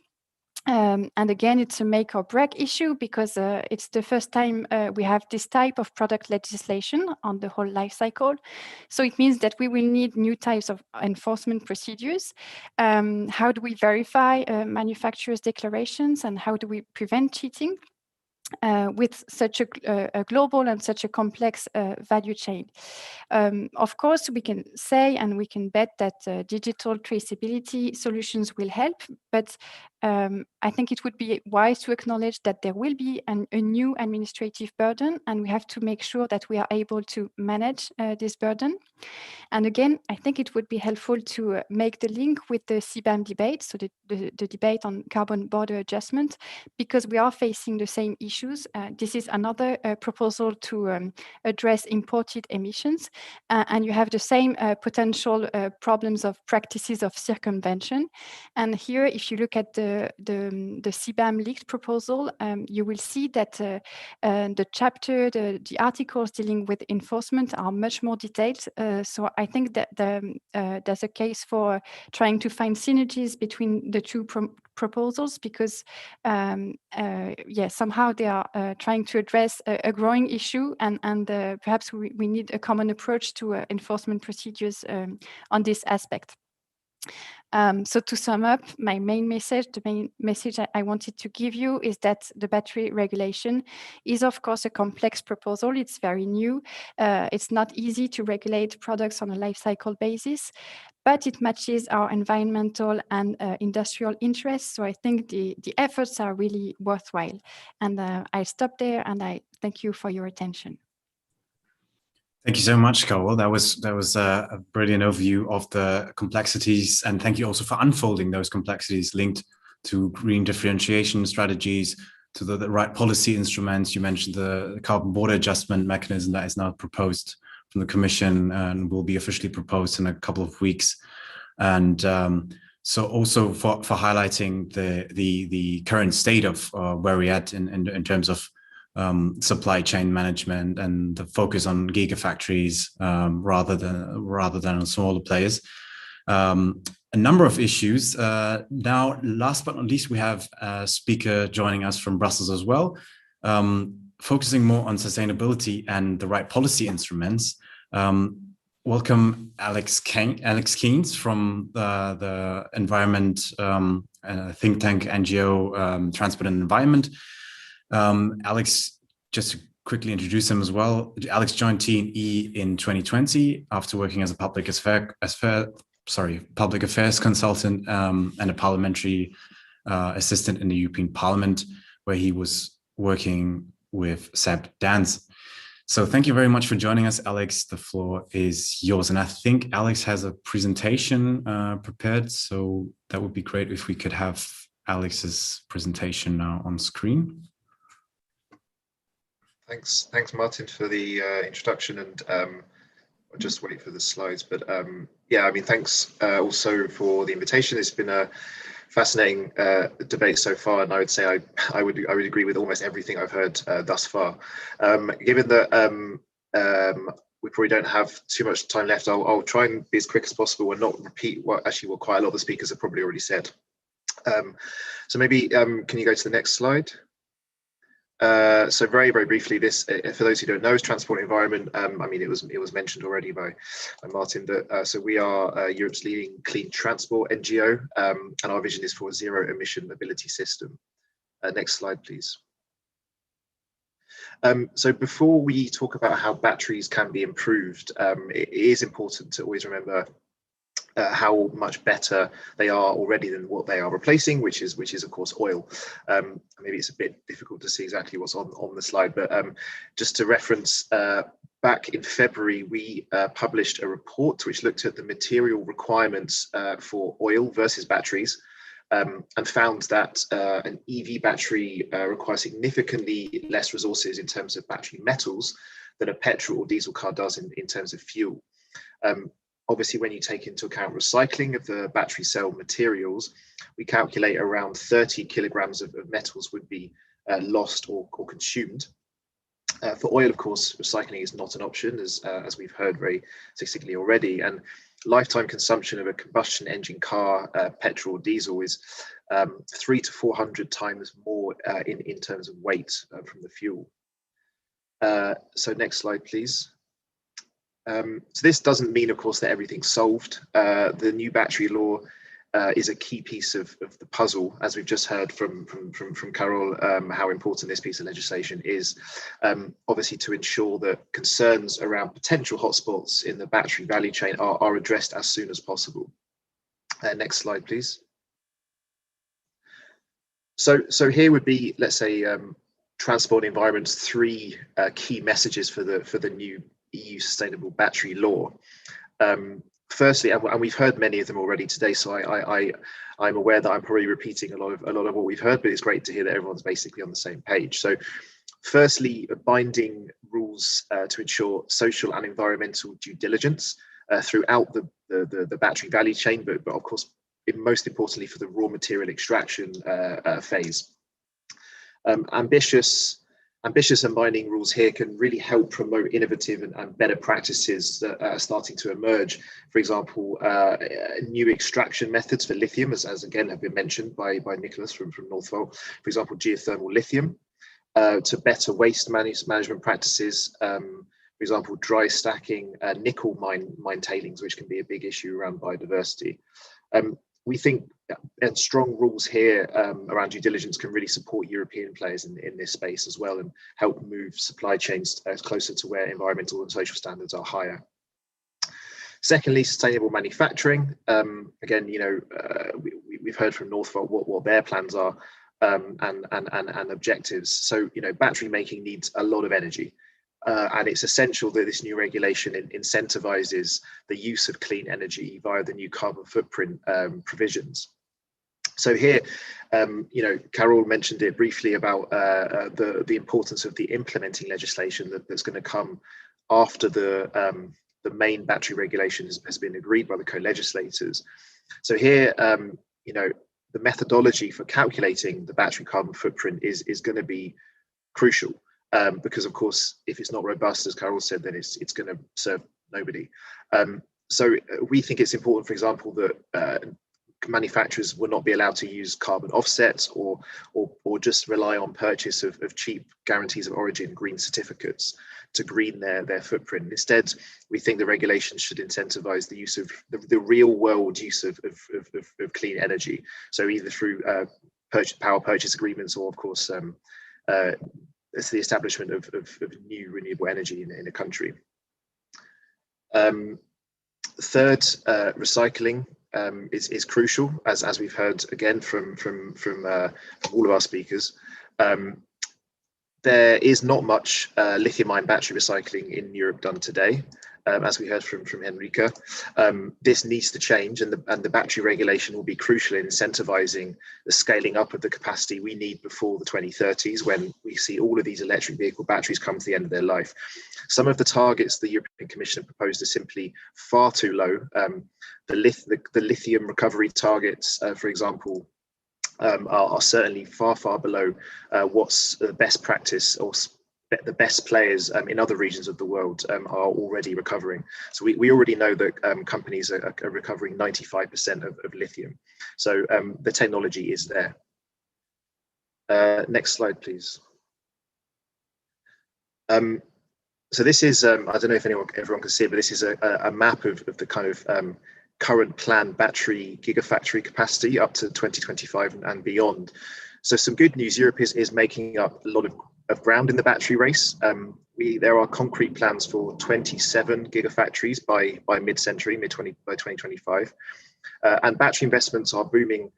And again, it's a make or break issue, because it's the first time we have this type of product legislation on the whole life cycle. So it means that we will need new types of enforcement procedures. How do we verify manufacturers' declarations, and how do we prevent cheating with such a global and such a complex value chain? Of course, we can say and we can bet that digital traceability solutions will help, but I think it would be wise to acknowledge that there will be a new administrative burden, and we have to make sure that we are able to manage this burden. And again, I think it would be helpful to make the link with the CBAM debate, so the debate on carbon border adjustment, because we are facing the same issues. This is another proposal to address imported emissions, and you have the same potential problems of practices of circumvention. And here, if you look at the CBAM leaked proposal, you will see that the chapter, the articles dealing with enforcement are much more detailed. So I think that there's a case for trying to find synergies between the two proposals, because somehow they are trying to address a growing issue, and perhaps we need a common approach to enforcement procedures on this aspect. So to sum up, the main message I wanted to give you is that the battery regulation is, of course, a complex proposal. It's very new. It's not easy to regulate products on a life cycle basis, but it matches our environmental and industrial interests. So I think the efforts are really worthwhile. And I stop there, and I thank you for your attention. Thank you so much, Carol. That was a brilliant overview of the complexities, and thank you also for unfolding those complexities linked to green differentiation strategies, to the right policy instruments. You mentioned the carbon border adjustment mechanism that is now proposed from the Commission and will be officially proposed in a couple of weeks, and so also for highlighting the current state of where we're at in terms of supply chain management and the focus on gigafactories rather than on smaller players. A number of issues. Now, last but not least, we have a speaker joining us from Brussels as well, focusing more on sustainability and the right policy instruments. Welcome, Alex Keynes from the environment think tank NGO Transport and Environment. Alex, just to quickly introduce him as well, Alex joined T&E in 2020 after working as a public affairs consultant and a parliamentary assistant in the European Parliament, where he was working with Seb Dance. So thank you very much for joining us, Alex. The floor is yours. And I think Alex has a presentation prepared, so that would be great if we could have Alex's presentation now on screen. Thanks, Martin, for the introduction, and I'll just wait for the slides. But yeah, I mean, thanks also for the invitation. It's been a fascinating debate so far, and I would say I would agree with almost everything I've heard thus far. Given that we probably don't have too much time left, I'll try and be as quick as possible and not repeat what quite a lot of the speakers have probably already said. So maybe can you go to the next slide? So very briefly, this, for those who don't know, is Transport and Environment. I mean, it was mentioned already by Martin that so we are Europe's leading clean transport NGO, and our vision is for a zero emission mobility system. Next slide, please. So before we talk about how batteries can be improved, it is important to always remember how much better they are already than what they are replacing, which is of course oil. Maybe it's a bit difficult to see exactly what's on the slide, but just to reference, back in February, we published a report which looked at the material requirements for oil versus batteries, and found that an EV battery requires significantly less resources in terms of battery metals than a petrol or diesel car does in terms of fuel. Obviously, when you take into account recycling of the battery cell materials, we calculate around 30 kilograms of metals would be lost or consumed. For oil, of course, recycling is not an option, as we've heard very succinctly already. And lifetime consumption of a combustion engine car, petrol or diesel, is 300 to 400 times more in terms of weight from the fuel. So next slide, please. So this doesn't mean, of course, that everything's solved. The new battery law is a key piece of the puzzle, as we've just heard from Carol, how important this piece of legislation is, obviously to ensure that concerns around potential hotspots in the battery value chain are addressed as soon as possible. Next slide, please. So here would be, let's say, Transport Environment's three key messages for the new EU Sustainable Battery Law. Firstly, and we've heard many of them already today, so I'm aware that I'm probably repeating a lot of what we've heard, but it's great to hear that everyone's basically on the same page. So firstly, binding rules to ensure social and environmental due diligence throughout the battery value chain, but of course, most importantly for the raw material extraction phase. Ambitious and binding rules here can really help promote innovative and better practices that are starting to emerge. For example, new extraction methods for lithium, as again have been mentioned by Nicholas from Northvolt. For example, geothermal lithium, to better waste management practices. For example, dry stacking nickel mine tailings, which can be a big issue around biodiversity. We think and strong rules here around due diligence can really support European players in this space as well, and help move supply chains closer to where environmental and social standards are higher. Secondly, sustainable manufacturing. Again, we've heard from Northvolt what their plans are and objectives. So, battery making needs a lot of energy. And it's essential that this new regulation incentivizes the use of clean energy via the new carbon footprint provisions. So here, Carol mentioned it briefly about the importance of the implementing legislation that's going to come after the main battery regulation has been agreed by the co-legislators. So here, the methodology for calculating the battery carbon footprint is going to be crucial. Because of course, if it's not robust, as Carol said, then it's going to serve nobody. So we think it's important, for example, that manufacturers will not be allowed to use carbon offsets or just rely on purchase of cheap guarantees of origin green certificates to green their footprint. Instead, we think the regulations should incentivize the use of the real world use of clean energy. So either through power purchase agreements, or of course, it's the establishment of new renewable energy in a country. Third, recycling is crucial, as we've heard again from all of our speakers. There is not much lithium-ion battery recycling in Europe done today, as we heard from Henrique. This needs to change, and the battery regulation will be crucial in incentivizing the scaling up of the capacity we need before the 2030s, when we see all of these electric vehicle batteries come to the end of their life. Some of the targets the European Commission proposed are simply far too low. The lithium recovery targets, for example, are certainly far below what's the best practice, or the best players in other regions of the world are already recovering. So we already know that companies are recovering 95% of lithium. So the technology is there. Next slide, please. So this is, I don't know if everyone can see it, but this is a map of the kind of current planned battery gigafactory capacity up to 2025 and beyond. So some good news: Europe is making up a lot of of ground in the battery race. There are concrete plans for 27 gigafactories by mid-century, by 2025, and battery investments are booming,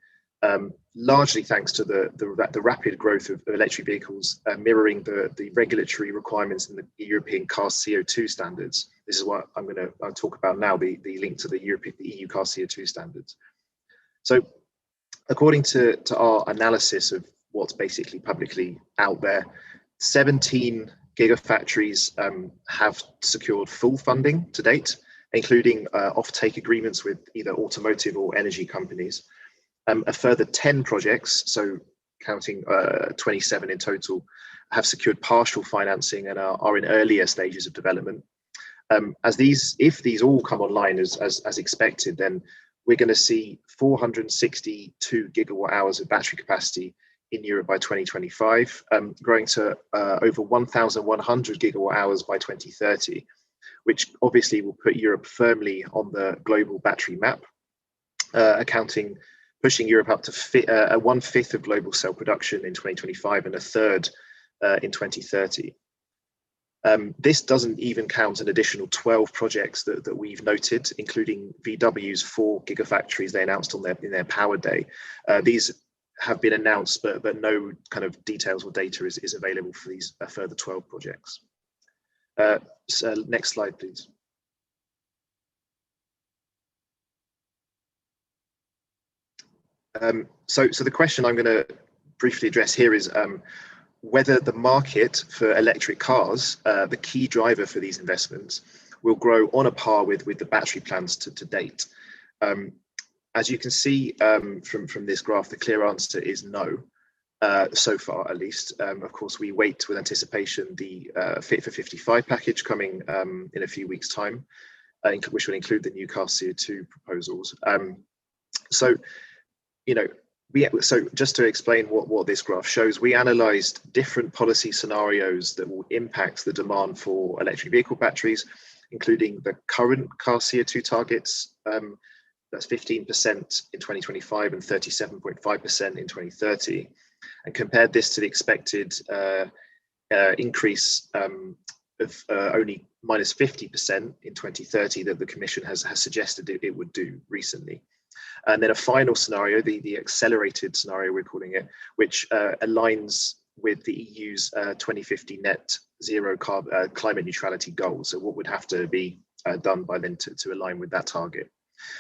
largely thanks to the rapid growth of electric vehicles, mirroring the regulatory requirements in the European car CO2 standards. This is what I'll talk about now, the link to the EU car CO2 standards. So, according to our analysis of what's basically publicly out there, 17 gigafactories have secured full funding to date, including off-take agreements with either automotive or energy companies. A further 10 projects, so counting 27 in total, have secured partial financing and are in earlier stages of development. If these all come online as expected, then we're going to see 462 gigawatt hours of battery capacity in Europe by 2025, growing to over 1,100 gigawatt hours by 2030, which obviously will put Europe firmly on the global battery map, pushing Europe up to 1/5 of global cell production in 2025 and a third in 2030. This doesn't even count an additional 12 projects that we've noted, including VW's 4 gigafactories they announced in their Power Day. These have been announced, but no kind of details or data is available for these further 12 projects. So next slide, please. So the question I'm going to briefly address here is whether the market for electric cars, the key driver for these investments, will grow on a par with the battery plans to date. As you can see from this graph, the clear answer is no, so far at least. Of course, we wait with anticipation the Fit for 55 package coming in a few weeks' time, which will include the new car CO2 proposals. So just to explain what this graph shows, we analysed different policy scenarios that will impact the demand for electric vehicle batteries, including the current car CO2 targets. That's 15% in 2025 and 37.5% in 2030, and compared this to the expected increase of only minus 50% in 2030 that the Commission has suggested it would do recently. And then a final scenario, the accelerated scenario we're calling it, which aligns with the EU's 2050 net zero climate neutrality goals. So what would have to be done by then to align with that target,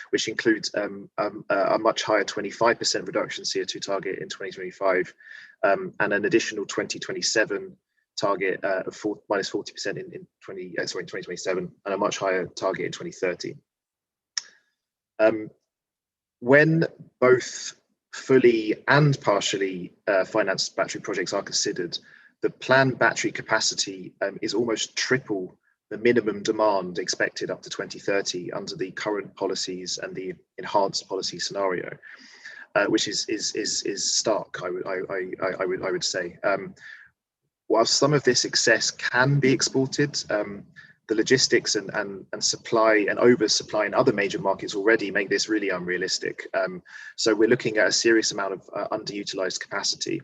which includes a much higher 25% reduction CO2 target in 2025 and an additional 2027 target of minus 40% in 2027 and a much higher target in 2030. When both fully and partially financed battery projects are considered, the planned battery capacity is almost triple the minimum demand expected up to 2030 under the current policies and the enhanced policy scenario, which is stark, I would say. While some of this excess can be exported, the logistics and supply and oversupply in other major markets already make this really unrealistic. So we're looking at a serious amount of underutilized capacity,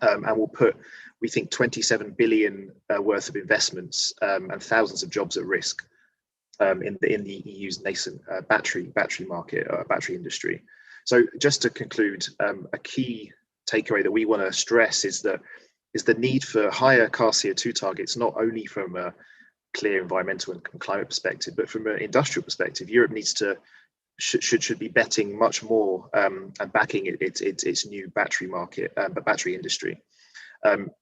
and we'll put, we think, 27 billion worth of investments and thousands of jobs at risk in the EU's nascent battery market, battery industry. So just to conclude, a key takeaway that we want to stress is the need for higher car CO2 targets, not only from a clear environmental and climate perspective, but from an industrial perspective. Europe needs to should be betting much more and backing its new battery market, battery industry.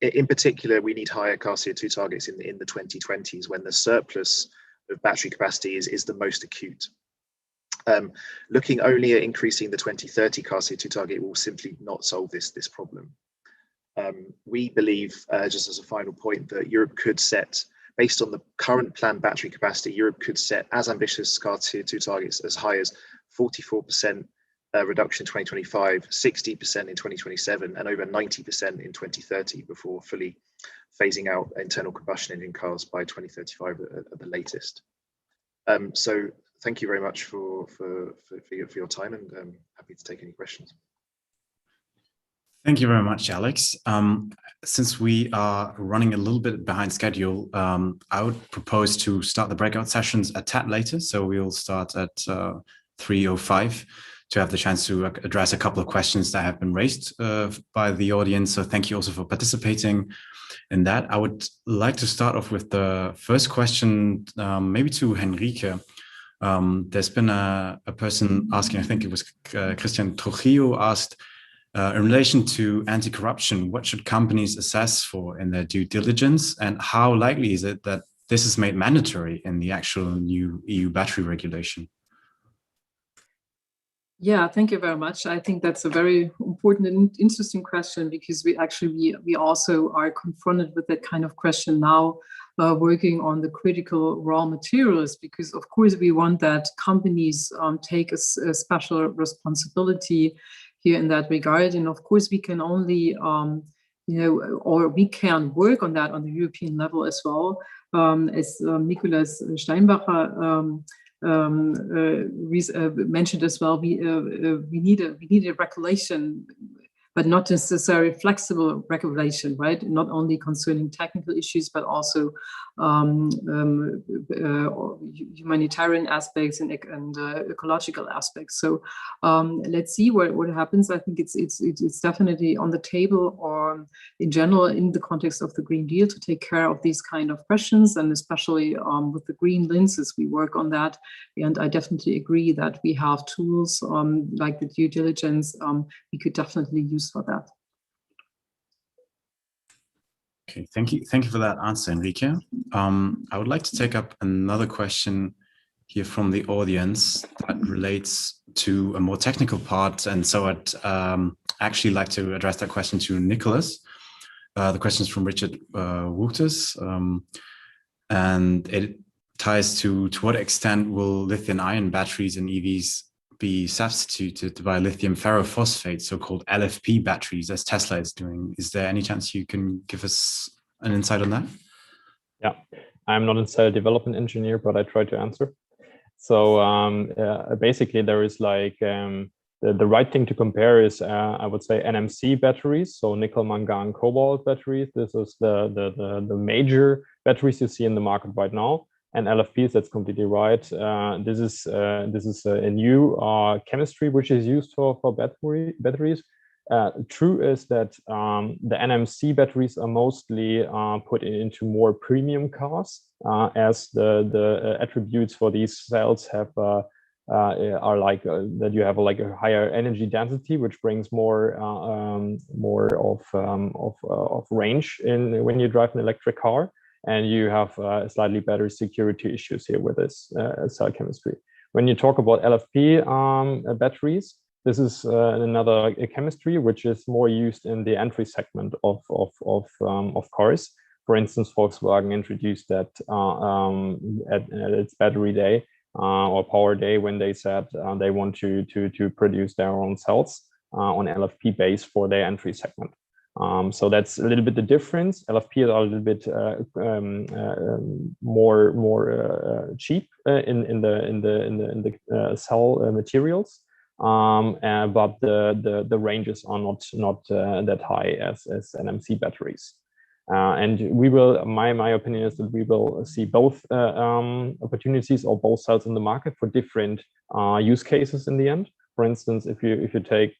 In particular, we need higher car CO2 targets in the 2020s, when the surplus of battery capacity is the most acute. Looking only at increasing the 2030 car CO2 target will simply not solve this problem. We believe, just as a final point, that Europe could set, based on the current planned battery capacity, Europe could set as ambitious car CO2 targets as high as 44% reduction in 2025, 60% in 2027, and over 90% in 2030 before fully phasing out internal combustion engine cars by 2035 at the latest. So thank you very much for your time, and happy to take any questions. Thank you very much, Alex. Since we are running a little bit behind schedule, I would propose to start the breakout sessions a tad later. So we'll start at 3:05 to have the chance to address a couple of questions that have been raised by the audience. So thank you also for participating in that. I would like to start off with the first question, maybe to Henrique. There's been a person asking, I think it was Christian Trujillo asked, in relation to anti-corruption, what should companies assess for in their due diligence, and how likely is it that this is made mandatory in the actual new EU battery regulation? Yeah, thank you very much. I think that's a very important and interesting question, because we also are confronted with that kind of question now, working on the critical raw materials, because of course we want that companies take a special responsibility here in that regard. And of course we can only, or we can work on that on the European level as well. As Nicolas Steinbacher mentioned as well, we need a regulation, but not necessarily flexible regulation, right? Not only concerning technical issues, but also humanitarian aspects and ecological aspects. So let's see what happens. I think it's definitely on the table, or in general in the context of the Green Deal, to take care of these kind of questions, and especially with the green lenses, we work on that. And I definitely agree that we have tools like the due diligence we could definitely use for that. Okay, thank you for that answer, Henrique. I would like to take up another question here from the audience that relates to a more technical part, and so I'd actually like to address that question to Nicolas. The question is from Richard Wouters, and it ties to what extent will lithium-ion batteries in EVs be substituted by lithium ferrophosphate, so-called LFP batteries, as Tesla is doing. Is there any chance you can give us an insight on that? Yeah, I'm not a cell development engineer, but I try to answer. So basically there is like, the right thing to compare is, I would say, NMC batteries, so nickel, mangan, cobalt batteries. This is the major batteries you see in the market right now. And LFPs, that's completely right. This is a new chemistry which is used for batteries. True is that the NMC batteries are mostly put into more premium cars, as the attributes for these cells have are like that you have like a higher energy density, which brings more of range in when you drive an electric car. And you have slightly better security issues here with this cell chemistry. When you talk about LFP batteries, this is another chemistry which is more used in the entry segment of cars. For instance, Volkswagen introduced that at its battery day or power day, when they said they want to produce their own cells on LFP base for their entry segment. So that's a little bit the difference. LFP are a little bit more cheap in the cell materials, but the ranges are not that high as NMC batteries. And we will, my opinion is that we will see both opportunities or both cells in the market for different use cases in the end. For instance, if you take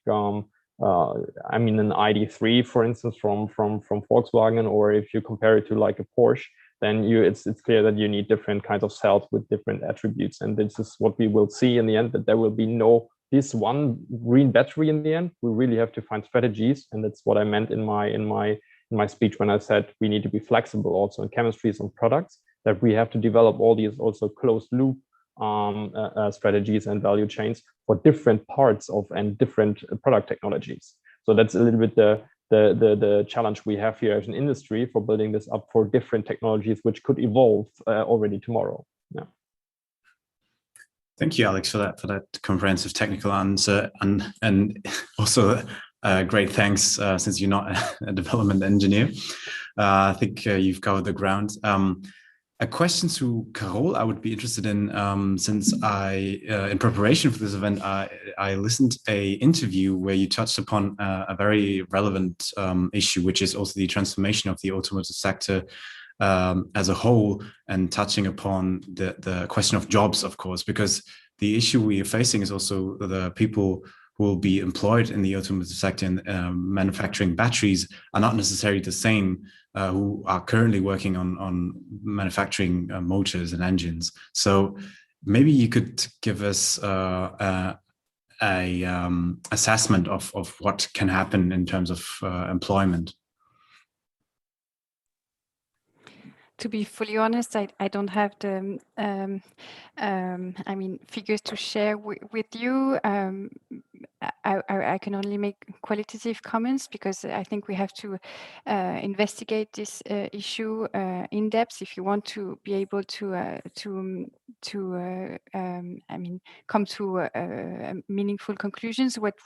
I mean, an ID.3, for instance, from Volkswagen, or if you compare it to like a Porsche, then it's clear that you need different kinds of cells with different attributes. And this is what we will see in the end, that there will be this one green battery in the end. We really have to find strategies, and that's what I meant in my speech when I said we need to be flexible also in chemistries and products, that we have to develop all these also closed loop strategies and value chains for different parts of and different product technologies. So that's a little bit the challenge we have here as an industry for building this up for different technologies which could evolve already tomorrow. Yeah. Thank you, Alex, for that comprehensive technical answer, and also great thanks since you're not a development engineer. I think you've covered the ground. A question to Carol I would be interested in, since in preparation for this event, I I listened a interview where you touched upon a very relevant issue, which is also the transformation of the automotive sector as a whole, and touching upon the question of jobs, of course, because the issue we are facing is also the people who will be employed in the automotive sector and manufacturing batteries are not necessarily the same who are currently working on manufacturing motors and engines. So maybe you could give us a assessment of what can happen in terms of employment. To be fully honest, I don't have the figures to share with you. I can only make qualitative comments because I think we have to investigate this issue in depth if you want to be able to come to meaningful conclusions. What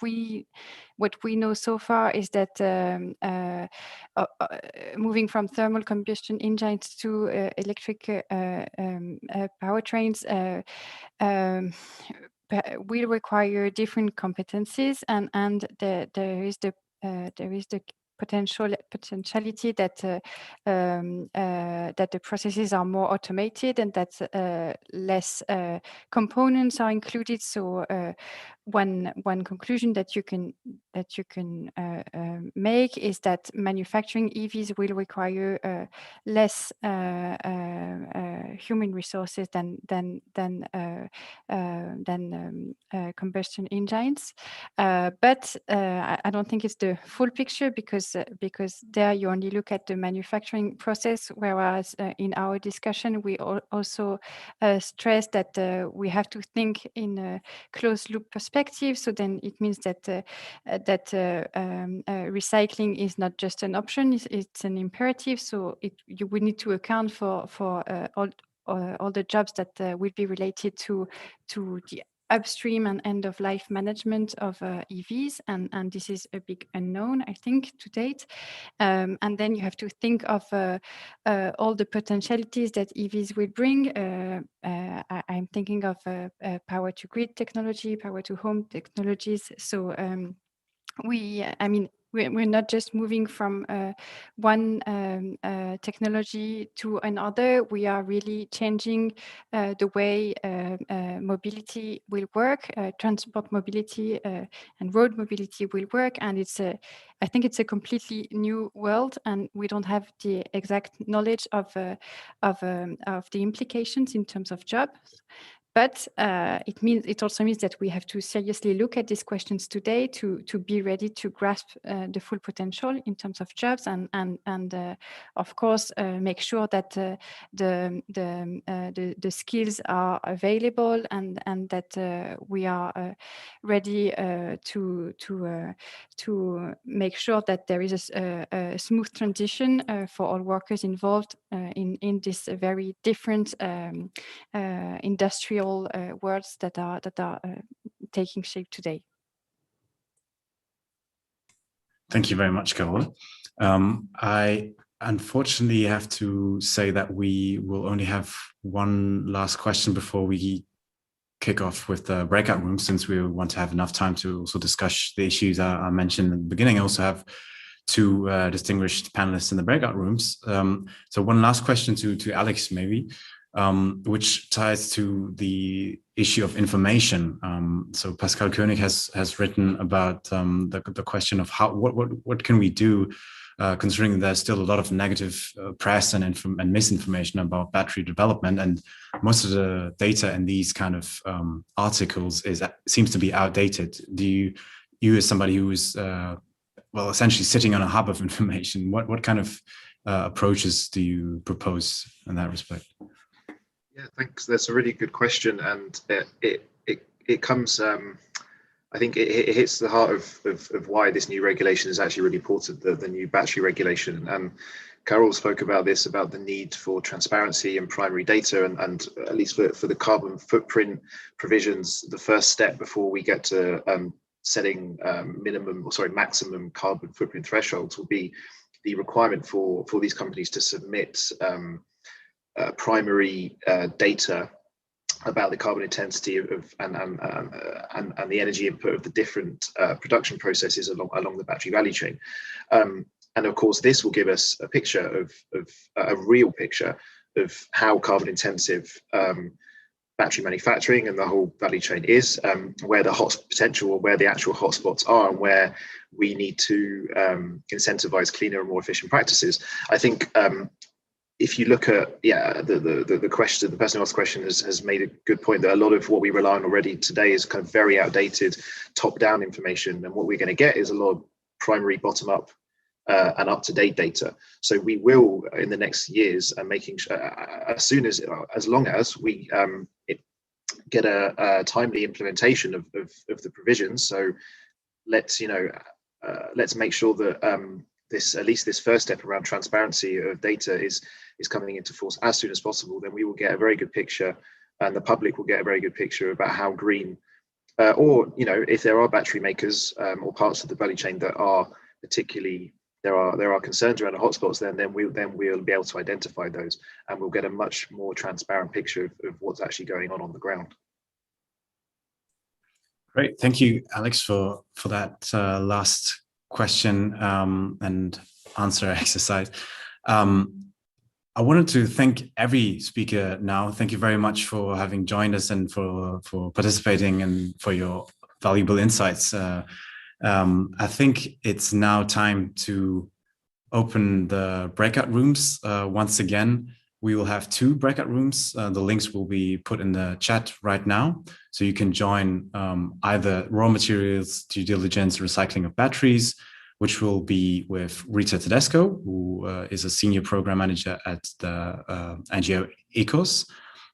we know so far is that moving from thermal combustion engines to electric powertrains will require different competencies, and there is the potentiality that that the processes are more automated and that less components are included. So one conclusion that you can make is that manufacturing EVs will require less human resources than combustion engines. But I don't think it's the full picture because there you only look at the manufacturing process, whereas in our discussion we also stress that we have to think in a closed loop perspective. So then it means that recycling is not just an option; it's an imperative. So you would need to account for all the jobs that will be related to the upstream and end of life management of EVs, and this is a big unknown, I think, to date. And then you have to think of all the potentialities that EVs will bring. I'm thinking of power to grid technology, power to home technologies. So we're not just moving from one technology to another. We are really changing the way mobility will work, transport mobility and road mobility will work. And I think it's a completely new world, and we don't have the exact knowledge of the implications in terms of jobs. But it also means that we have to seriously look at these questions today to be ready to grasp the full potential in terms of jobs, and of course make sure that the skills are available, and that we are ready to make sure that there is a smooth transition for all workers involved in this very different industrial worlds that are taking shape today. Thank you very much, Carol. I unfortunately have to say that we will only have one last question before we kick off with the breakout room, since we want to have enough time to also discuss the issues I mentioned in the beginning. I also have two distinguished panelists in the breakout rooms. So one last question to Alex, maybe. Which ties to the issue of information. So Pascal Koenig has written about the question of what can we do, considering there's still a lot of negative press and misinformation about battery development, and most of the data in these kind of articles seems to be outdated. Do you as somebody who is essentially sitting on a hub of information, what kind of approaches do you propose in that respect? Yeah, thanks. That's a really good question, and it comes. I think it hits the heart of why this new regulation is actually really important. The new battery regulation. Carol spoke about this, about the need for transparency and primary data, and at least for the carbon footprint provisions, the first step before we get to setting maximum carbon footprint thresholds will be the requirement for these companies to submit primary data about the carbon intensity and the energy input of the different production processes along the battery value chain. And of course, this will give us a picture of a real picture of how carbon intensive battery manufacturing and the whole value chain is, where the hot potential or where the actual hotspots are, and where we need to incentivize cleaner and more efficient practices. I think if you look at the question, the person who asked the question has made a good point that a lot of what we rely on already today is kind of very outdated top-down information, and what we're going to get is a lot of primary bottom-up and up-to-date data. So we will, in the next years, making as long as we get a timely implementation of the provisions. So let's make sure that at least this first step around transparency of data is coming into force as soon as possible. Then we will get a very good picture, and the public will get a very good picture about how green, or if there are battery makers or parts of the value chain that are particularly there are concerns around the hotspots, then we'll be able to identify those, and we'll get a much more transparent picture of what's actually going on the ground. Great, thank you, Alex, for that last question and answer exercise. I wanted to thank every speaker now. Thank you very much for having joined us and for participating and for your valuable insights. I think it's now time to open the breakout rooms. Once again, we will have 2 breakout rooms. The links will be put in the chat right now. So you can join either raw materials, due diligence, recycling of batteries, which will be with Rita Tedesco, who is a senior program manager at the NGO ECOS.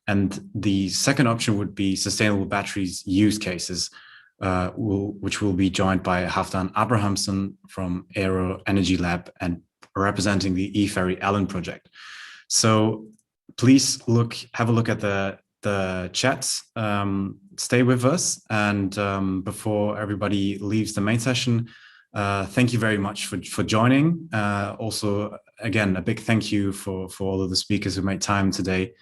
And the second option would be sustainable batteries use cases, which will be joined by Halfdan Abrahamson from Aero Energy Lab and representing the e-ferry Allen project. So please have a look at the chats, stay with us. And before everybody leaves the main session, thank you very much for joining. Also, again, a big thank you for all of the speakers who made time today.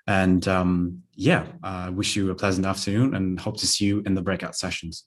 And I wish you a pleasant afternoon and hope to see you in the breakout sessions.